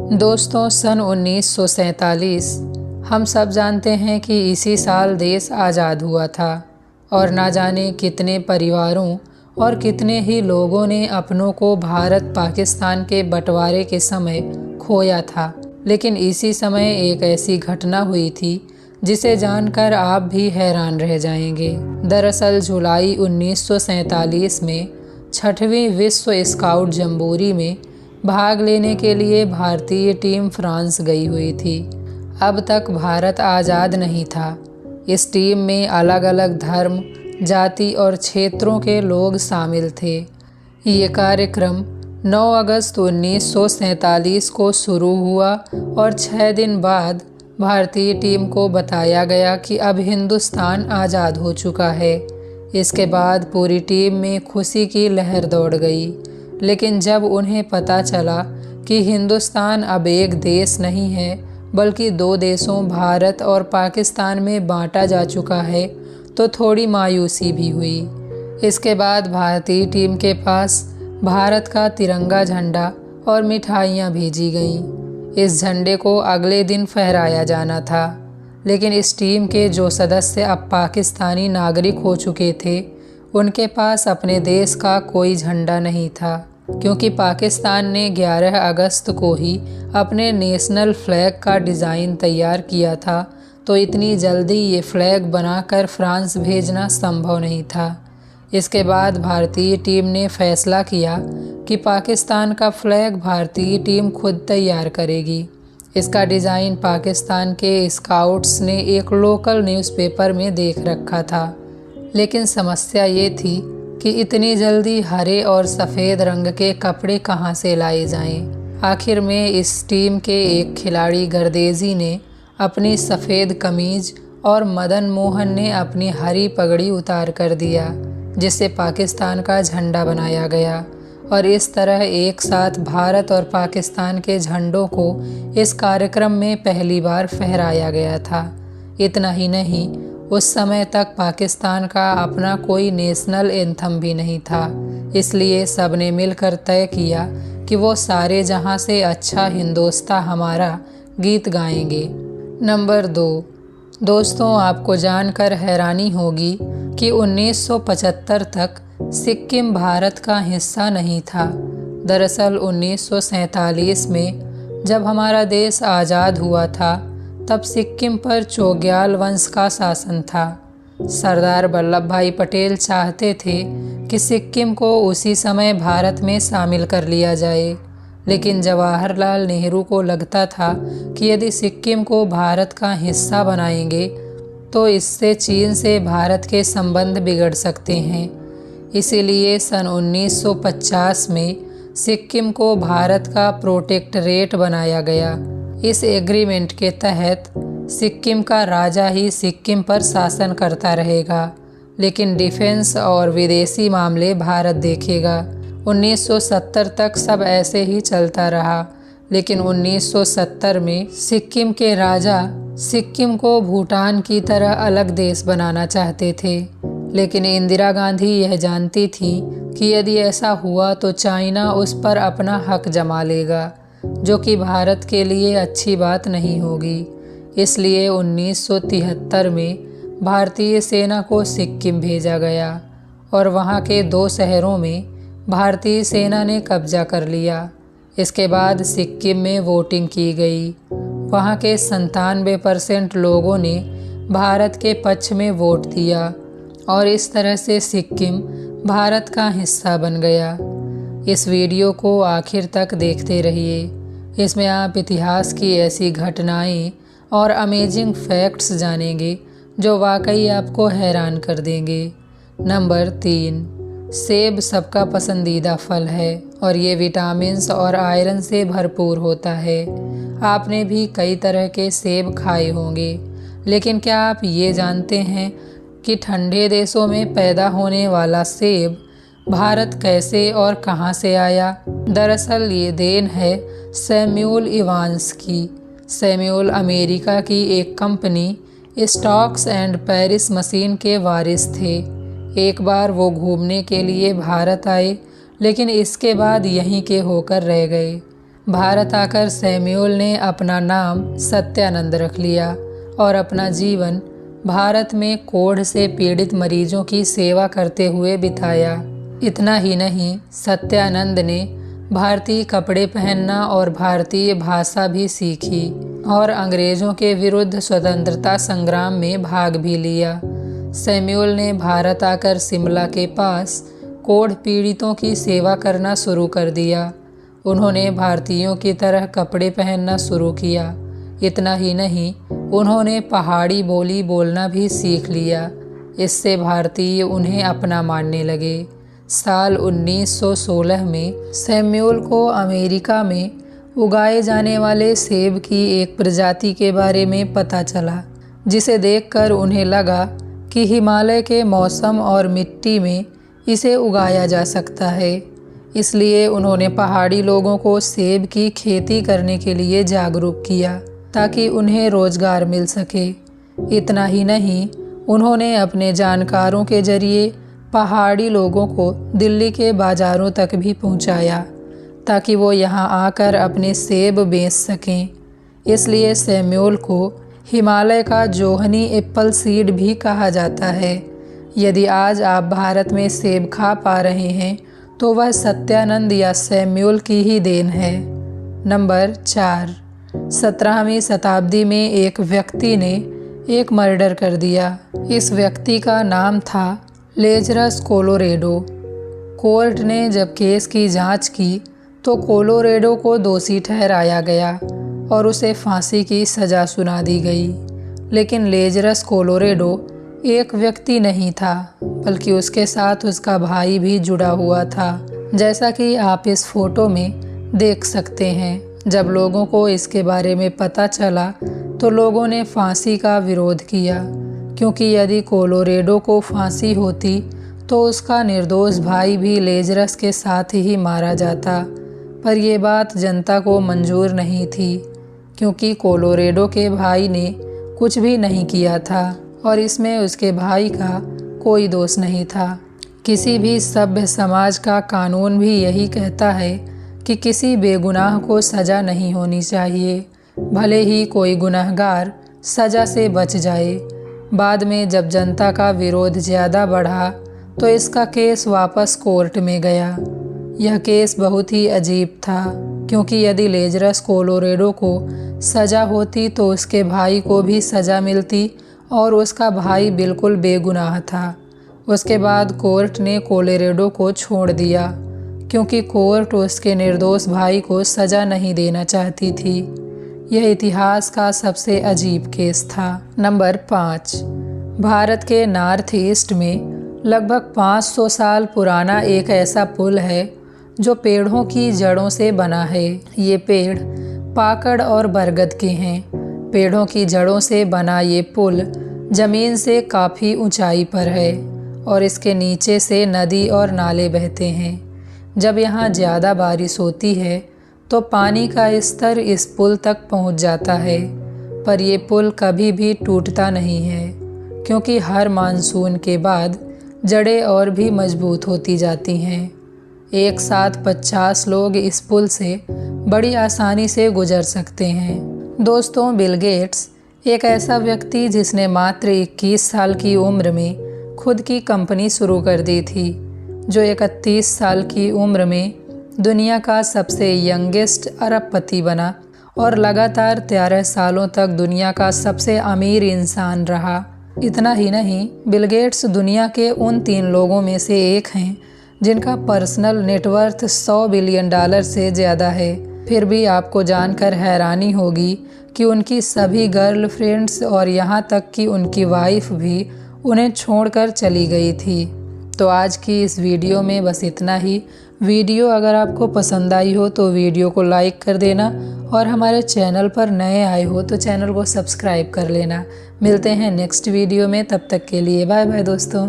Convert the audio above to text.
दोस्तों, सन 1947 हम सब जानते हैं कि इसी साल देश आज़ाद हुआ था और ना जाने कितने परिवारों और कितने ही लोगों ने अपनों को भारत पाकिस्तान के बंटवारे के समय खोया था। लेकिन इसी समय एक ऐसी घटना हुई थी जिसे जानकर आप भी हैरान रह जाएंगे। दरअसल जुलाई 1947 में 6वीं विश्व स्काउट जंबूरी में भाग लेने के लिए भारतीय टीम फ्रांस गई हुई थी। अब तक भारत आज़ाद नहीं था। इस टीम में अलग अलग धर्म, जाति और क्षेत्रों के लोग शामिल थे। ये कार्यक्रम 9 अगस्त 1947 को शुरू हुआ और 6 दिन बाद भारतीय टीम को बताया गया कि अब हिंदुस्तान आज़ाद हो चुका है। इसके बाद पूरी टीम में खुशी की लहर दौड़ गई। लेकिन जब उन्हें पता चला कि हिंदुस्तान अब एक देश नहीं है बल्कि 2 देशों भारत और पाकिस्तान में बांटा जा चुका है, तो थोड़ी मायूसी भी हुई। इसके बाद भारतीय टीम के पास भारत का तिरंगा झंडा और मिठाइयाँ भेजी गईं। इस झंडे को अगले दिन फहराया जाना था, लेकिन इस टीम के जो सदस्य अब पाकिस्तानी नागरिक हो चुके थे, उनके पास अपने देश का कोई झंडा नहीं था, क्योंकि पाकिस्तान ने 11 अगस्त को ही अपने नेशनल फ्लैग का डिज़ाइन तैयार किया था, तो इतनी जल्दी ये फ्लैग बनाकर फ्रांस भेजना संभव नहीं था। इसके बाद भारतीय टीम ने फैसला किया कि पाकिस्तान का फ्लैग भारतीय टीम खुद तैयार करेगी। इसका डिज़ाइन पाकिस्तान के स्काउट्स ने एक लोकल न्यूज़पेपर में देख रखा था। लेकिन समस्या ये थी कि इतनी जल्दी हरे और सफ़ेद रंग के कपड़े कहाँ से लाए जाएं। आखिर में इस टीम के एक खिलाड़ी गर्देजी ने अपनी सफ़ेद कमीज और मदन मोहन ने अपनी हरी पगड़ी उतार कर दिया, जिससे पाकिस्तान का झंडा बनाया गया। और इस तरह एक साथ भारत और पाकिस्तान के झंडों को इस कार्यक्रम में पहली बार फहराया गया था। इतना ही नहीं, उस समय तक पाकिस्तान का अपना कोई नेशनल एंथम भी नहीं था। इसलिए सबने मिलकर तय किया कि वो सारे जहां से अच्छा हिंदोस्तां हमारा गीत गाएंगे। नंबर 2, दोस्तों, आपको जानकर हैरानी होगी कि 1975 तक सिक्किम भारत का हिस्सा नहीं था। दरअसल 1947 में जब हमारा देश आज़ाद हुआ था, तब सिक्किम पर चोग्याल वंश का शासन था। सरदार वल्लभ भाई पटेल चाहते थे कि सिक्किम को उसी समय भारत में शामिल कर लिया जाए, लेकिन जवाहरलाल नेहरू को लगता था कि यदि सिक्किम को भारत का हिस्सा बनाएंगे तो इससे चीन से भारत के संबंध बिगड़ सकते हैं। इसीलिए सन 1950 में सिक्किम को भारत का प्रोटेक्टरेट बनाया गया। इस एग्रीमेंट के तहत सिक्किम का राजा ही सिक्किम पर शासन करता रहेगा, लेकिन डिफेंस और विदेशी मामले भारत देखेगा। 1970 तक सब ऐसे ही चलता रहा, लेकिन 1970 में सिक्किम के राजा सिक्किम को भूटान की तरह अलग देश बनाना चाहते थे। लेकिन इंदिरा गांधी यह जानती थी कि यदि ऐसा हुआ तो चाइना उस पर अपना हक जमा लेगा, जो कि भारत के लिए अच्छी बात नहीं होगी। इसलिए 1973 में भारतीय सेना को सिक्किम भेजा गया और वहाँ के 2 शहरों में भारतीय सेना ने कब्जा कर लिया। इसके बाद सिक्किम में वोटिंग की गई। वहाँ के 97% लोगों ने भारत के पक्ष में वोट दिया और इस तरह से सिक्किम भारत का हिस्सा बन गया। इस वीडियो को आखिर तक देखते रहिए। इसमें आप इतिहास की ऐसी घटनाएं और अमेजिंग फैक्ट्स जानेंगे जो वाकई आपको हैरान कर देंगे। नंबर 3, सेब सबका पसंदीदा फल है और ये विटामिन्स और आयरन से भरपूर होता है। आपने भी कई तरह के सेब खाए होंगे, लेकिन क्या आप ये जानते हैं कि ठंडे देशों में पैदा होने वाला सेब भारत कैसे और कहां से आया? दरअसल ये देन है सैमुअल इवांस की। सैमुअल अमेरिका की एक company stocks and Paris machine के वारिस थे। एक बार वो घूमने के लिए भारत आए, लेकिन इसके बाद यहीं के होकर रह गए। भारत आकर सैमुअल ने अपना नाम सत्यानंद रख लिया और अपना जीवन भारत में कोढ़ से पीड़ित मरीजों की सेवा करते हुए बिताया। इतना ही नहीं, सत्यानंद ने भारतीय कपड़े पहनना और भारतीय भाषा भी सीखी और अंग्रेज़ों के विरुद्ध स्वतंत्रता संग्राम में भाग भी लिया। सैमुअल ने भारत आकर शिमला के पास कोढ़ पीड़ितों की सेवा करना शुरू कर दिया। उन्होंने भारतीयों की तरह कपड़े पहनना शुरू किया। इतना ही नहीं, उन्होंने पहाड़ी बोली बोलना भी सीख लिया। इससे भारतीय उन्हें अपना मानने लगे। साल 1916 में सैमुअल को अमेरिका में उगाए जाने वाले सेब की एक प्रजाति के बारे में पता चला, जिसे देखकर उन्हें लगा कि हिमालय के मौसम और मिट्टी में इसे उगाया जा सकता है। इसलिए उन्होंने पहाड़ी लोगों को सेब की खेती करने के लिए जागरूक किया ताकि उन्हें रोजगार मिल सके। इतना ही नहीं, उन्होंने अपने जानकारों के जरिए पहाड़ी लोगों को दिल्ली के बाज़ारों तक भी पहुंचाया ताकि वो यहाँ आकर अपने सेब बेच सकें। इसलिए सैमुअल को हिमालय का जोहनी एप्पल सीड भी कहा जाता है। यदि आज आप भारत में सेब खा पा रहे हैं तो वह सत्यानंद या सैमुअल की ही देन है। नंबर 4, 17वीं शताब्दी में एक व्यक्ति ने एक मर्डर कर दिया। इस व्यक्ति का नाम था लेजरस कोलोरेडो। कोर्ट ने जब केस की जांच की तो कोलोरेडो को दोषी ठहराया गया और उसे फांसी की सज़ा सुना दी गई। लेकिन लेजरस कोलोरेडो एक व्यक्ति नहीं था, बल्कि उसके साथ उसका भाई भी जुड़ा हुआ था, जैसा कि आप इस फोटो में देख सकते हैं। जब लोगों को इसके बारे में पता चला तो लोगों ने फांसी का विरोध किया, क्योंकि यदि कोलोरेडो को फांसी होती तो उसका निर्दोष भाई भी लेजरस के साथ ही मारा जाता। पर यह बात जनता को मंजूर नहीं थी, क्योंकि कोलोरेडो के भाई ने कुछ भी नहीं किया था और इसमें उसके भाई का कोई दोष नहीं था। किसी भी सभ्य समाज का कानून भी यही कहता है कि किसी बेगुनाह को सज़ा नहीं होनी चाहिए, भले ही कोई गुनहगार सज़ा से बच जाए। बाद में जब जनता का विरोध ज़्यादा बढ़ा तो इसका केस वापस कोर्ट में गया। यह केस बहुत ही अजीब था, क्योंकि यदि लेजरस कोलोरेडो को सज़ा होती तो उसके भाई को भी सज़ा मिलती और उसका भाई बिल्कुल बेगुनाह था। उसके बाद कोर्ट ने कोलोरेडो को छोड़ दिया, क्योंकि कोर्ट उसके निर्दोष भाई को सज़ा नहीं देना चाहती थी। यह इतिहास का सबसे अजीब केस था। नंबर 5, भारत के नॉर्थ ईस्ट में लगभग 500 साल पुराना एक ऐसा पुल है जो पेड़ों की जड़ों से बना है। ये पेड़ पाकड़ और बरगद के हैं। पेड़ों की जड़ों से बना ये पुल ज़मीन से काफ़ी ऊंचाई पर है और इसके नीचे से नदी और नाले बहते हैं। जब यहाँ ज़्यादा बारिश होती है तो पानी का स्तर इस पुल तक पहुँच जाता है, पर ये पुल कभी भी टूटता नहीं है, क्योंकि हर मानसून के बाद जड़ें और भी मजबूत होती जाती हैं। एक साथ 50 लोग इस पुल से बड़ी आसानी से गुजर सकते हैं। दोस्तों, बिल गेट्स एक ऐसा व्यक्ति जिसने मात्र 21 साल की उम्र में खुद की कंपनी शुरू कर दी थी, जो 31 साल की उम्र में दुनिया का सबसे यंगेस्ट अरबपति बना और लगातार 13 सालों तक दुनिया का सबसे अमीर इंसान रहा। इतना ही नहीं, बिल गेट्स दुनिया के उन 3 लोगों में से एक हैं जिनका पर्सनल नेटवर्थ $100 बिलियन से ज़्यादा है। फिर भी आपको जानकर हैरानी होगी कि उनकी सभी गर्लफ्रेंड्स और यहाँ तक कि उनकी वाइफ भी उन्हें छोड़कर चली गई थी। तो आज की इस वीडियो में बस इतना ही। वीडियो अगर आपको पसंद आई हो तो वीडियो को लाइक कर देना और हमारे चैनल पर नए आए हो तो चैनल को सब्सक्राइब कर लेना। मिलते हैं नेक्स्ट वीडियो में, तब तक के लिए बाय बाय दोस्तों।